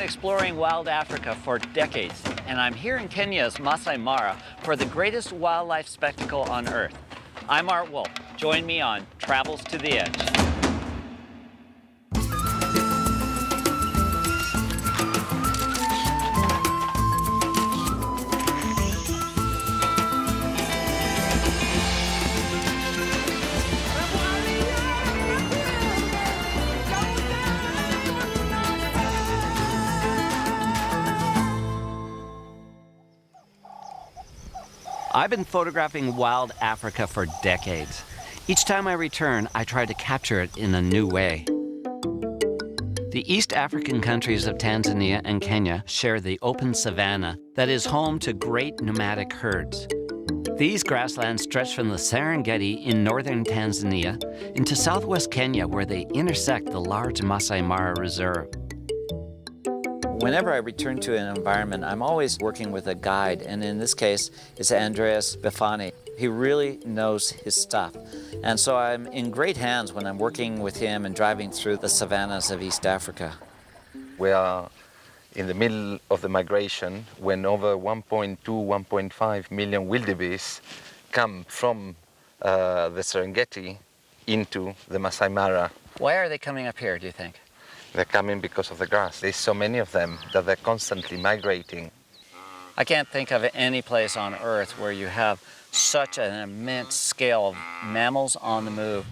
exploring wild Africa for decades, and I'm here in Kenya's Masai Mara for the greatest wildlife spectacle on Earth. I'm Art Wolf. Join me on Travels to the Edge. I've been photographing wild Africa for decades. Each time I return, I try to capture it in a new way. The East African countries of Tanzania and Kenya share the open savanna that is home to great nomadic herds. These grasslands stretch from the Serengeti in northern Tanzania into southwest Kenya, where they intersect the large Masai Mara Reserve. Whenever I return to an environment, I'm always working with a guide, and in this case, it's Andreas Befani. He really knows his stuff. And so I'm in great hands when I'm working with him and driving through the savannas of East Africa. We are in the middle of the migration when over 1.2, 1.5 million wildebeest come from the Serengeti into the Masai Mara. Why are they coming up here, do you think? They're coming because of the grass. There's so many of them that they're constantly migrating. I can't think of any place on Earth where you have such an immense scale of mammals on the move.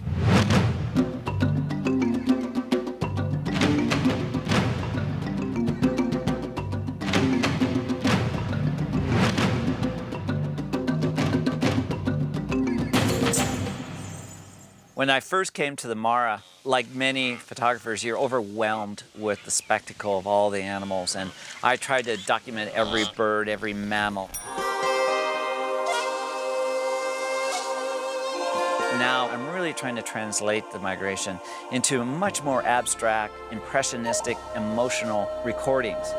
When I first came to the Mara, like many photographers, you're overwhelmed with the spectacle of all the animals, and I tried to document every bird, every mammal. Now I'm really trying to translate the migration into much more abstract, impressionistic, emotional recordings.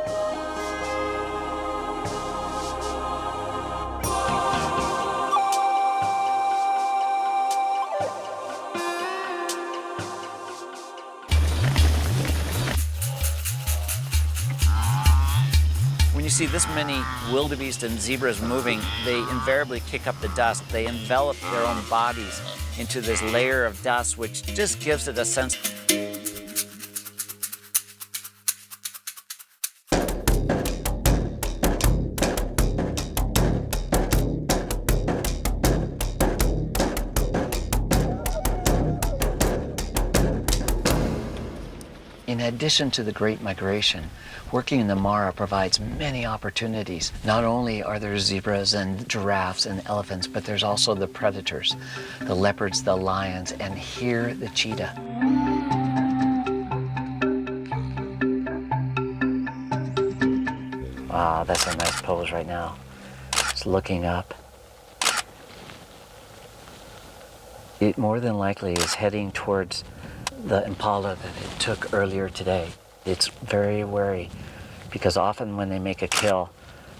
When you see this many wildebeest and zebras moving, they invariably kick up the dust. They envelop their own bodies into this layer of dust, which just gives it a sense. In addition to the Great Migration, working in the Mara provides many opportunities. Not only are there zebras and giraffes and elephants, but there's also the predators, the leopards, the lions, and here the cheetah. Wow, that's a nice pose right now. It's looking up. It more than likely is heading towards the impala that it took earlier today. It's very wary because often when they make a kill,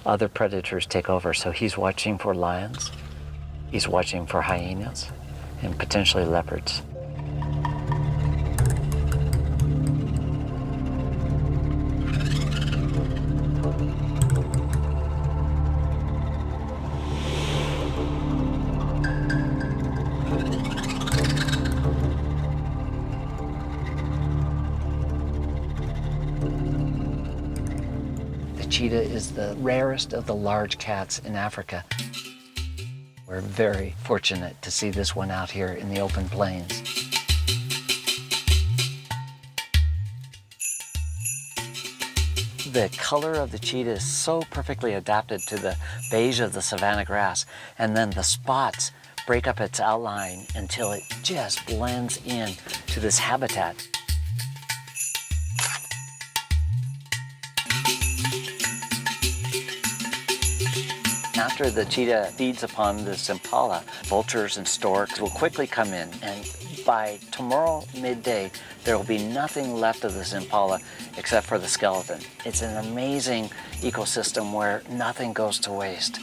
other predators take over. So he's watching for lions, he's watching for hyenas, and potentially leopards. Cheetah is the rarest of the large cats in Africa. We're very fortunate to see this one out here in the open plains. The color of the cheetah is so perfectly adapted to the beige of the savanna grass, and then the spots break up its outline until it just blends in to this habitat. After the cheetah feeds upon this impala, vultures and storks will quickly come in, and by tomorrow midday, there will be nothing left of this impala except for the skeleton. It's an amazing ecosystem where nothing goes to waste.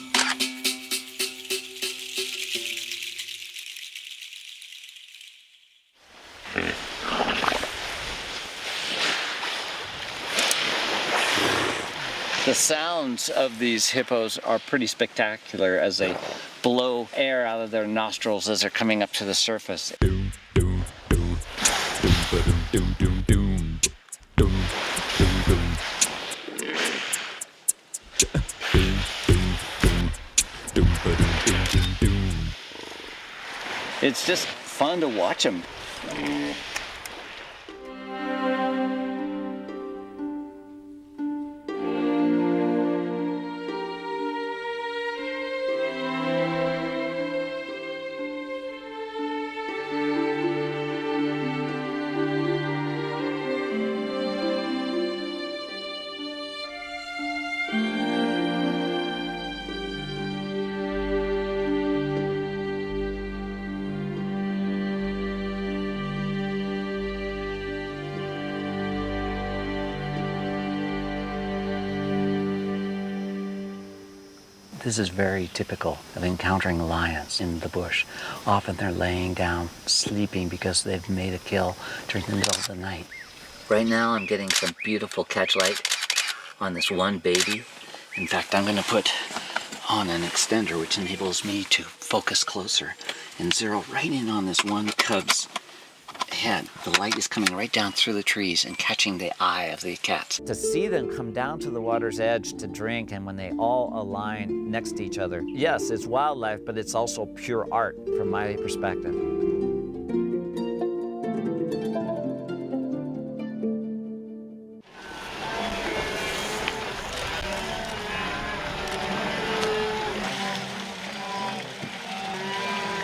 The sounds of these hippos are pretty spectacular as they blow air out of their nostrils as they're coming up to the surface. It's just fun to watch them. This is very typical of encountering lions in the bush. Often they're laying down, sleeping because they've made a kill during the middle of the night. Right now I'm getting some beautiful catch light on this one baby. In fact, I'm going to put on an extender which enables me to focus closer and zero right in on this one cub's head. The light is coming right down through the trees and catching the eye of the cats. To see them come down to the water's edge to drink, and when they all align next to each other, yes, it's wildlife, but it's also pure art from my perspective.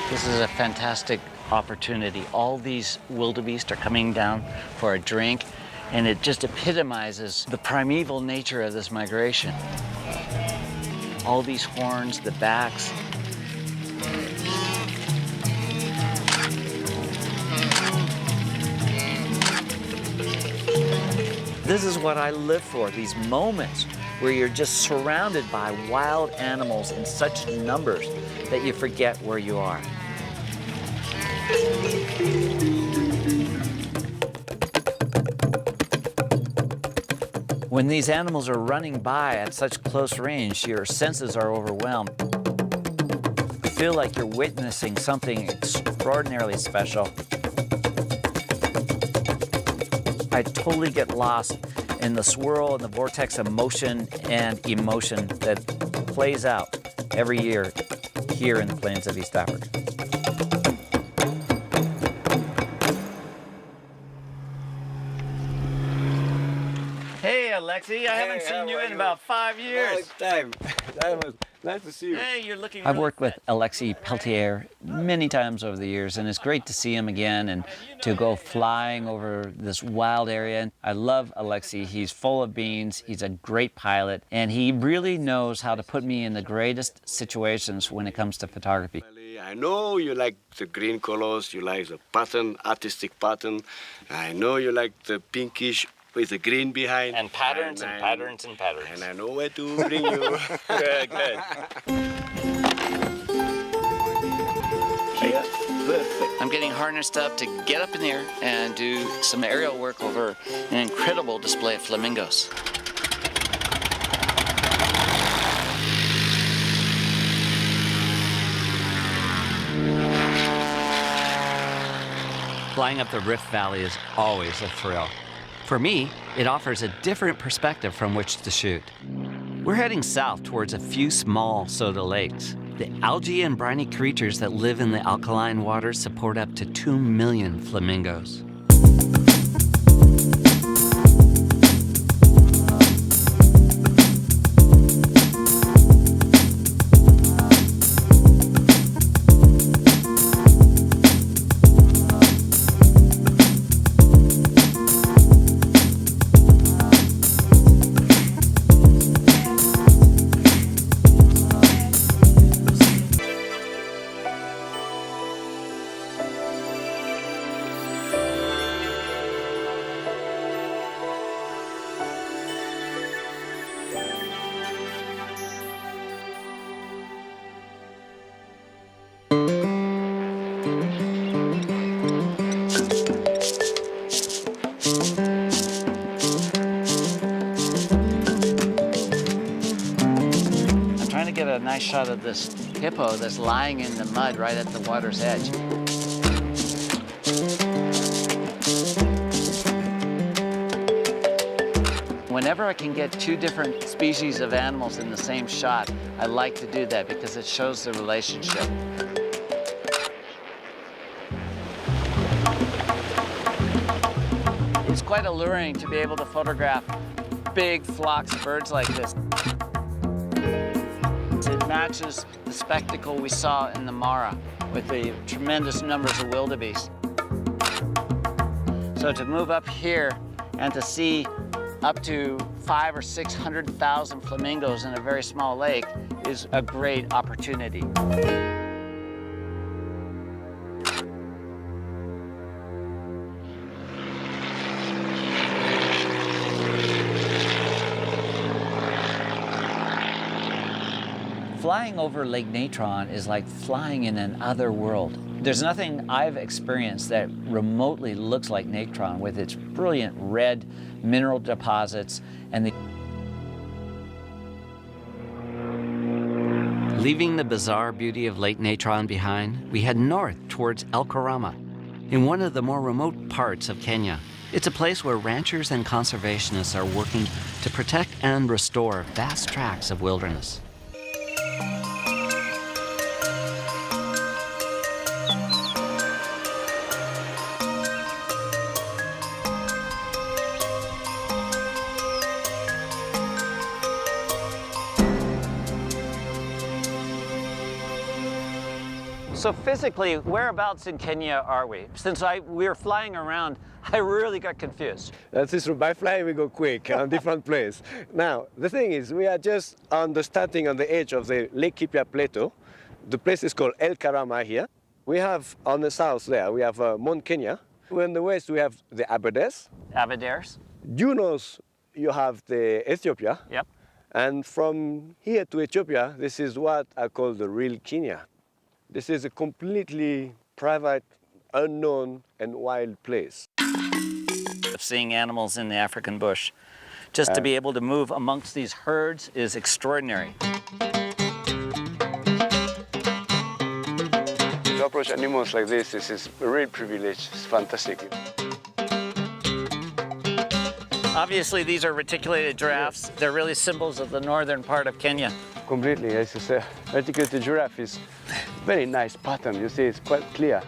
This is a fantastic opportunity. All these wildebeest are coming down for a drink, and it just epitomizes the primeval nature of this migration. All these horns, the backs. This is what I live for, these moments where you're just surrounded by wild animals in such numbers that you forget where you are. When these animals are running by at such close range, your senses are overwhelmed. You feel like you're witnessing something extraordinarily special. I totally get lost in the swirl and the vortex of motion and emotion that plays out every year here in the plains of East Africa. Hey, Alexi, I haven't seen you in about 5 years. Long time. Nice to see you. Hey, you're looking I've worked with Alexi Bateleur many times over the years, and it's great to see him again and to go flying over this wild area. I love Alexi. He's full of beans. He's a great pilot, and he really knows how to put me in the greatest situations when it comes to photography. I know you like the green colors, you like the pattern, artistic pattern. I know you like the pinkish with the green behind. And patterns and patterns and patterns. And I know where to bring you. Good, good. Yeah, perfect. I'm getting harnessed up to get up in the air and do some aerial work over an incredible display of flamingos. Flying up the Rift Valley is always a thrill. For me, it offers a different perspective from which to shoot. We're heading south towards a few small soda lakes. The algae and briny creatures that live in the alkaline waters support up to 2 million flamingos. to get a nice shot of this hippo that's lying in the mud right at the water's edge. Whenever I can get two different species of animals in the same shot, I like to do that because it shows the relationship. It's quite alluring to be able to photograph big flocks of birds like this. It matches the spectacle we saw in the Mara with the tremendous numbers of wildebeest. So to move up here and to see up to 500,000 or 600,000 flamingos in a very small lake is a great opportunity. Flying over Lake Natron is like flying in another world. There's nothing I've experienced that remotely looks like Natron with its brilliant red mineral deposits and the... Leaving the bizarre beauty of Lake Natron behind, we head north towards El Karama, in one of the more remote parts of Kenya. It's a place where ranchers and conservationists are working to protect and restore vast tracts of wilderness. So physically, whereabouts in Kenya are we? Since we were flying around, I really got confused. That is, by flying we go quick on different place. Now, the thing is, we are just starting on the edge of the Laikipia Plateau. The place is called El Karama here. We have on the south there, we have Mount Kenya. In the west, we have the Aberdares. Aberdares? Due north, you have the Ethiopia. Yep. And from here to Ethiopia, this is what I call the real Kenya. This is a completely private, unknown, and wild place. Seeing animals in the African bush, just to be able to move amongst these herds is extraordinary. To approach animals like this is a real privilege. It's fantastic. Obviously, these are reticulated giraffes. Yes. They're really symbols of the northern part of Kenya. Completely, as you say, reticulated giraffe is very nice pattern. You see, it's quite clear.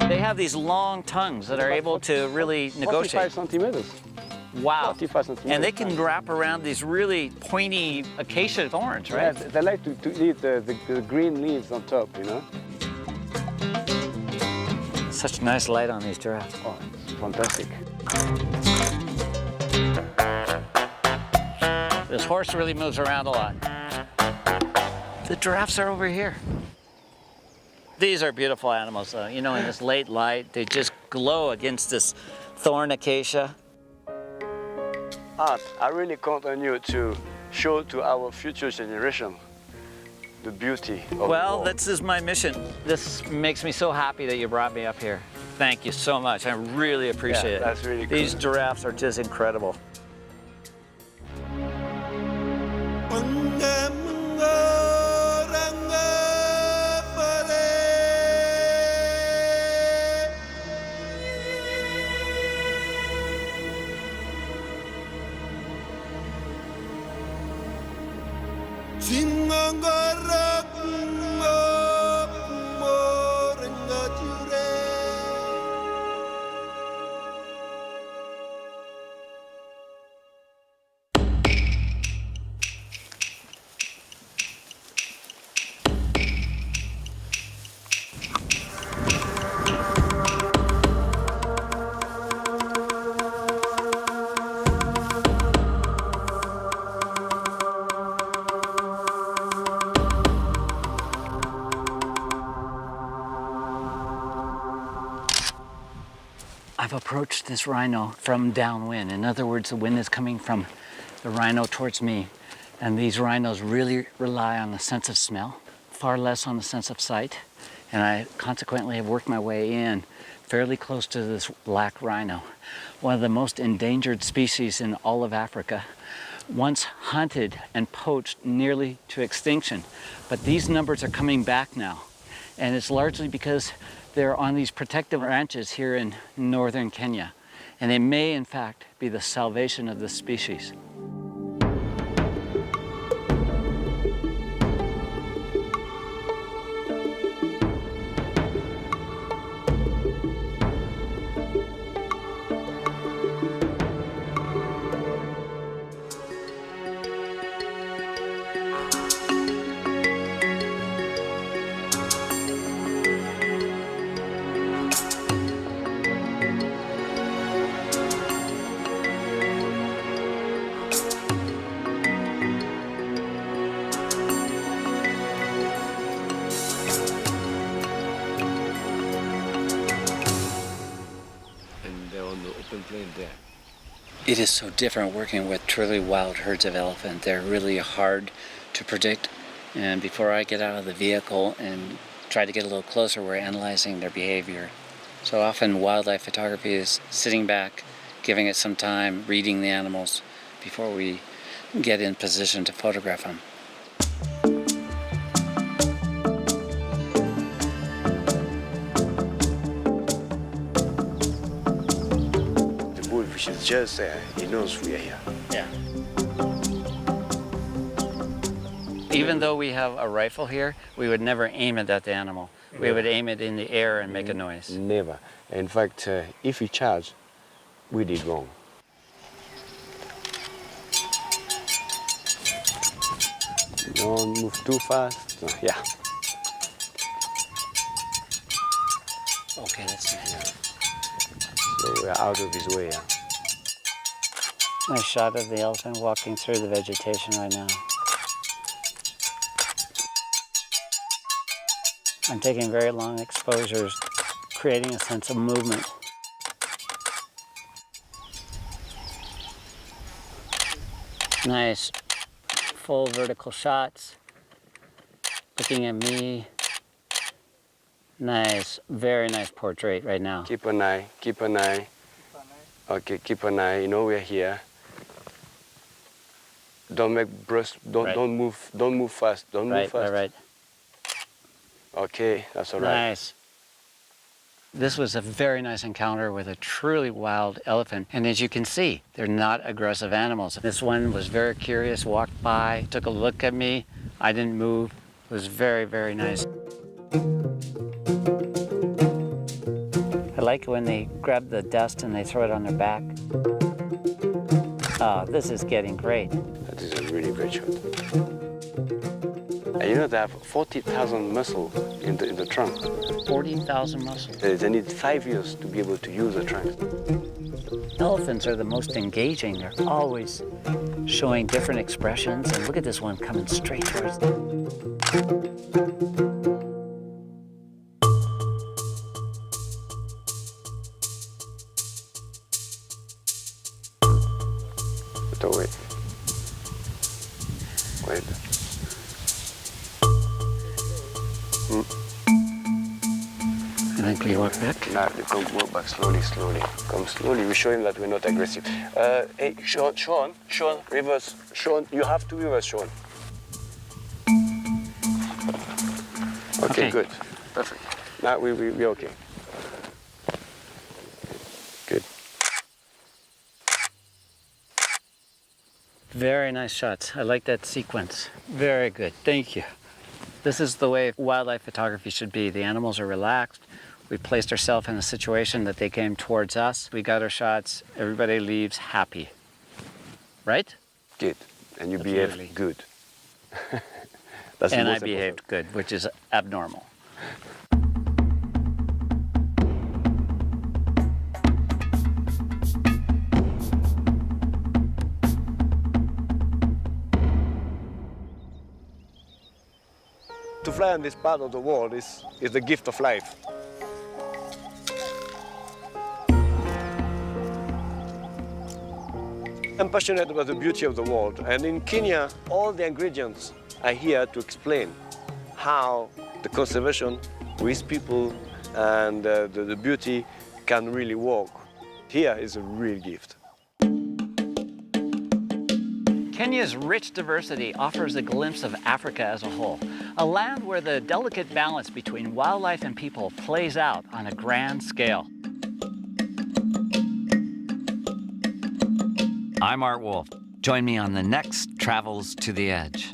They have these long tongues that are able to really negotiate. 45 centimeters. Wow. 45 centimeters. And they can wrap around these really pointy acacia thorns, right? Yeah, they like to eat the green leaves on top, you know? Such nice light on these giraffes. Oh, it's fantastic. This horse really moves around a lot. The giraffes are over here. These are beautiful animals, though. You know, in this late light, they just glow against this thorn acacia. Art, I really count on you to show to our future generation the beauty of the world. This is my mission. This makes me so happy that you brought me up here. Thank you so much. I really appreciate it. That's really cool. These giraffes are just incredible. I've approached this rhino from downwind. In other words, the wind is coming from the rhino towards me. And these rhinos really rely on the sense of smell, far less on the sense of sight. And I consequently have worked my way in fairly close to this black rhino, one of the most endangered species in all of Africa, once hunted and poached nearly to extinction. But these numbers are coming back now. And it's largely because they're on these protective ranches here in northern Kenya. And they may, in fact, be the salvation of the species. It is so different working with truly wild herds of elephant. They're really hard to predict. And before I get out of the vehicle and try to get a little closer, we're analyzing their behavior. So often wildlife photography is sitting back, giving it some time, reading the animals before we get in position to photograph them. Is just there. He knows we are here. Yeah. Even though we have a rifle here, we would never aim it at the animal. We would aim it in the air and make a noise. Never. In fact, if he charged, we did wrong. Don't move too fast. No, yeah. Okay, that's nice. So we're out of his way. Yeah. Nice shot of the elephant walking through the vegetation right now. I'm taking very long exposures, creating a sense of movement. Nice, full vertical shots. Looking at me. Nice, very nice portrait right now. Keep an eye, keep an eye. Okay, keep an eye, you know we're here. Don't make burst, don't move fast, don't move fast. Right. Okay, that's all right. Nice. This was a very nice encounter with a truly wild elephant. And as you can see, they're not aggressive animals. This one was very curious, walked by, took a look at me. I didn't move. It was very, very nice. I like when they grab the dust and they throw it on their back. Oh, this is getting great. That is a really great shot. And you know they have 40,000 muscles in the trunk. 40,000 muscles. They need 5 years to be able to use the trunk. Elephants are the most engaging. They're always showing different expressions. And look at this one coming straight towards them. Wait. And then can you walk back? No, you come walk back slowly. Come slowly. We show him that we're not aggressive. Hey, Sean, reverse. Sean, you have to reverse, Sean. Okay, good. Perfect. Now we're okay. Good. Very nice shots. I like that sequence. Very good. Thank you. This is the way wildlife photography should be. The animals are relaxed. We placed ourselves in a situation that they came towards us. We got our shots. Everybody leaves happy. Right? Good. And you Absolutely. behave good. That's and the I most behaved good, which is abnormal. To fly on this part of the world is the gift of life. I'm passionate about the beauty of the world, and in Kenya, all the ingredients are here to explain how the conservation with people and the beauty can really work. Here is a real gift. Kenya's rich diversity offers a glimpse of Africa as a whole, a land where the delicate balance between wildlife and people plays out on a grand scale. I'm Art Wolf. Join me on the next Travels to the Edge.